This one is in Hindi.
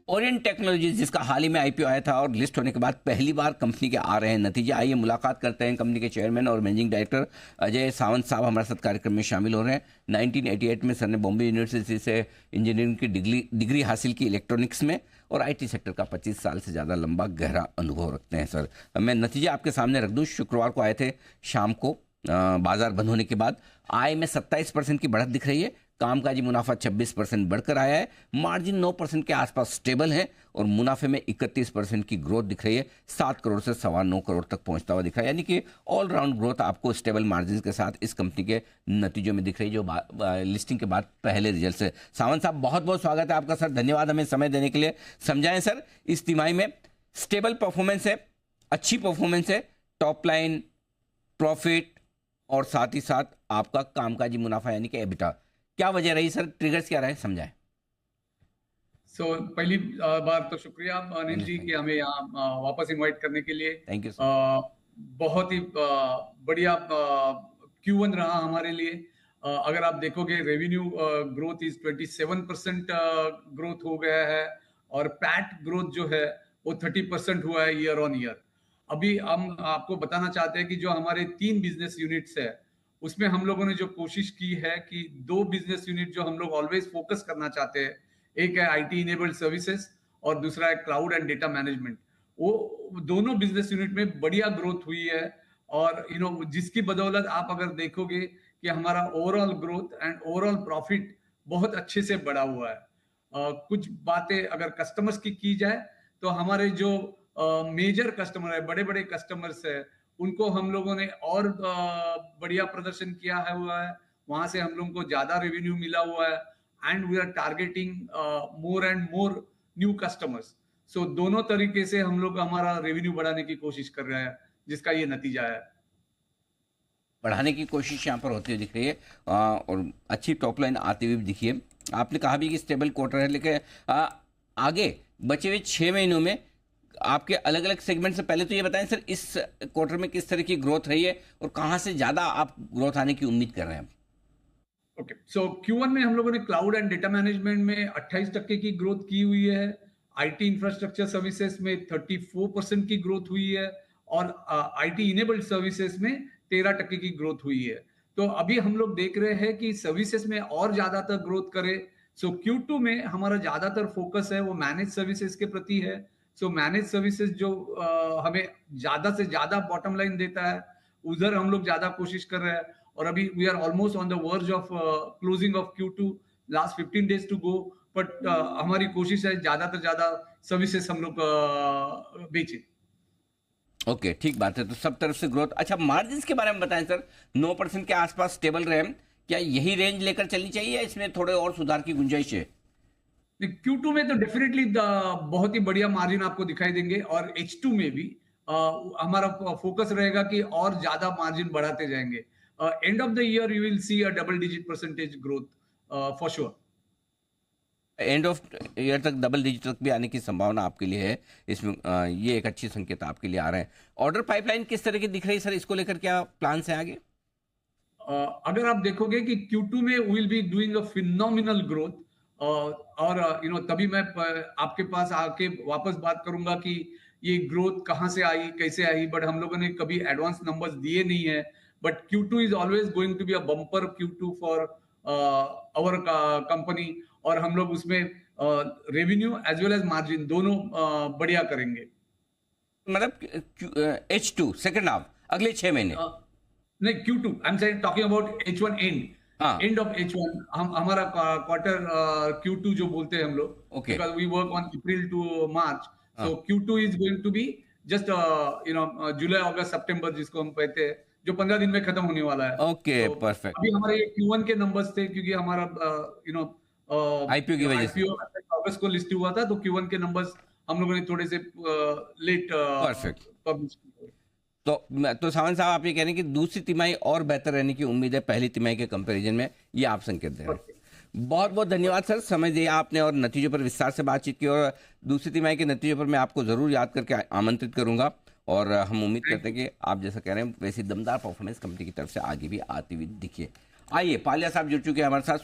ओरिएंट टेक्नोलॉजीज जिसका हाल ही में आईपीओ आया था और लिस्ट होने के बाद पहली बार कंपनी के आ रहे हैं नतीजे। आइए मुलाकात करते हैं कंपनी के चेयरमैन और मैनेजिंग डायरेक्टर अजय सावंत साहब हमारे साथ कार्यक्रम में शामिल हो रहे हैं। 1988 में सर ने बॉम्बे यूनिवर्सिटी से इंजीनियरिंग की डिग्री हासिल की इलेक्ट्रॉनिक्स में, और आईटी सेक्टर का 25 साल से ज़्यादा लंबा गहरा अनुभव रखते हैं सर। मैं नतीजे आपके सामने रख दूँ। शुक्रवार को आए थे शाम को, बाजार बंद होने के बाद आय में 27% की बढ़त दिख रही है। कामकाजी मुनाफा 26% बढ़कर आया है। मार्जिन 9% के आसपास स्टेबल है और मुनाफे में 31% की ग्रोथ दिख रही है। 7 करोड़ से 9.25 करोड़ तक पहुंचता हुआ दिख रहा है, यानी कि ऑलराउंड ग्रोथ आपको स्टेबल मार्जिन के साथ इस कंपनी के नतीजों में दिख रही है, जो लिस्टिंग के बाद पहले रिजल्ट से। सावंत साहब बहुत बहुत स्वागत है आपका सर, धन्यवाद हमें समय देने के लिए। समझाएं सर, इस तिमाही में स्टेबल परफॉर्मेंस है, अच्छी परफॉर्मेंस है, टॉप लाइन, प्रॉफिट और साथ ही साथ आपका कामकाजी मुनाफा यानी कि एबिटा, क्या वजह रही सर, ट्रिगर्स क्या रहे, समझाएं। पहली बार तो शुक्रिया अनिल जी कि हमें यहाँ वापस इनवाइट करने के लिए। Thank you sir. बहुत ही बढ़िया Q1 रहा हमारे लिए। अगर आप देखोगे रेवेन्यू ग्रोथ इज 27% ग्रोथ हो गया है और पैट ग्रोथ जो है वो 30% हुआ है ईयर ऑन ईयर। अभी हम आपको बताना चाहते हैं कि जो हमारे 3 बिजनेस यूनिट्स है उसमें हम लोगों ने जो कोशिश की है कि 2 बिजनेस यूनिट जो हम लोग ऑलवेज फोकस करना चाहते हैं, एक है आईटी इनेबल्ड सर्विसेज और दूसरा है क्लाउड एंड डेटा मैनेजमेंट। वो दोनों बिजनेस यूनिट में बढ़िया ग्रोथ हुई है और जिसकी बदौलत आप अगर देखोगे कि हमारा overall growth and overall profit बहुत अच्छे से बढ़ा हुआ है। कुछ बातें अगर कस्टमर्स की जाए तो हमारे जो मेजर कस्टमर है, बड़े बड़े कस्टमर्स है, उनको हम लोगों ने और बढ़िया प्रदर्शन किया है हुआ है। वहां से हम लोगों को ज्यादा रेवेन्यू मिला हुआ है and we are targeting more and more new customers. So दोनों तरीके से हम लोग हमारा रेवेन्यू बढ़ाने की कोशिश कर रहे हैं, जिसका ये नतीजा है। बढ़ाने की कोशिश यहाँ पर होती हुई दिख रही है और अच्छी टॉप लाइन आती हुई दिखी है। आपने कहा भी कि स्टेबल क्वार्टर है, लेकिन आगे बचे हुए 6 महीनों में आपके अलग अलग सेगमेंट से पहले तो ये बताएं सर, इस क्वार्टर में किस तरह की ग्रोथ रही है और कहां से ज्यादा आप ग्रोथ आने की उम्मीद कर रहे हैं? ओके, सो Q1 में हम लोगों ने क्लाउड एंड डेटा मैनेजमेंट में 28% की ग्रोथ की हुई है। आईटी इंफ्रास्ट्रक्चर सर्विसेज में 34% की ग्रोथ हुई है और आईटी इनेबल्ड सर्विसेज में 13% की ग्रोथ हुई है। तो अभी हम लोग देख रहे हैं कि सर्विसेज में और ज्यादातर ग्रोथ करे। सो Q2 में हमारा ज्यादातर फोकस है वो मैनेज सर्विसेज के प्रति है। सो मैनेज सर्विसेज जो हमें ज्यादा से ज्यादा बॉटम लाइन देता है, उधर हम लोग ज्यादा कोशिश कर रहे हैं। और अभी we are almost on the verge of closing of Q2, last 15 days to go. But हमारी कोशिश है ज्यादा से ज्यादा सर्विसेज हम लोग बेचें। ओके, ठीक बात है। तो सब तरफ से ग्रोथ। अच्छा, मार्जिन के बारे में बताएं सर, 9% के आसपास स्टेबल रहे, क्या यही रेंज लेकर चलनी चाहिए या इसमें थोड़े और सुधार की गुंजाइश है? Q2 में तो डेफिनेटली बहुत ही बढ़िया मार्जिन आपको दिखाई देंगे और H2 में भी हमारा फोकस रहेगा कि और ज्यादा मार्जिन बढ़ाते जाएंगे। End of the year you will see a double digit percentage growth for sure. End of year तक डबल डिजिट तक भी आने की संभावना आपके लिए है इसमें। ये एक अच्छी संकेत आपके लिए आ रहे हैं। ऑर्डर पाइपलाइन किस तरह की दिख रही है सर, इसको लेकर क्या प्लान है आगे? अगर आप देखोगे कि Q2 में will be doing a phenomenal growth और तभी मैं आपके पास आके वापस बात करूंगा कि ये ग्रोथ कहां से आई, कैसे आई। बट हम लोगों ने कभी एडवांस नंबर्स दिए नहीं है। But Q2 is always going to be a bumper Q2 for our company और हम लोग उसमें revenue as well as margin दोनों बढ़िया करेंगे। मतलब H2 सेकेंड हाफ, अगले 6 महीने? नहीं, Q2 I am saying, talking about H1 end of H1। हम हमारा क्वार्टर Q2 जो बोलते हैं हम लोग, because we work on April to March. So Q2 is going to be just July August September, जिसको हम कहते हैं, जो 15 दिन में खत्म होने वाला है। Okay, perfect. अभी हमारे Q1 के नंबर्स थे क्योंकि हमारा आईपीओ की वजह से अगस्त को लिस्ट हुआ था, तो Q1 के नंबर्स हम लोगों ने थोड़े से लेट परफेक्ट पब्लिश किए। तो सावंत साहब, आप ये कह रहे हैं कि दूसरी तिमाही और बेहतर रहने की उम्मीद है पहली तिमाही के कंपैरिजन में, ये आप संकेत दे रहे हैं। बहुत बहुत धन्यवाद सर, समय दिया आपने और नतीजों पर विस्तार से बातचीत की। और दूसरी तिमाही के नतीजों पर मैं आपको जरूर याद करके आमंत्रित करूंगा और हम उम्मीद करते हैं कि आप जैसा कह रहे हैं वैसी दमदार परफॉर्मेंस कंपनी की तरफ से आगे भी आती हुई दिखिए। आइए, पालिया साहब जुड़ चुके हैं हमारे साथ।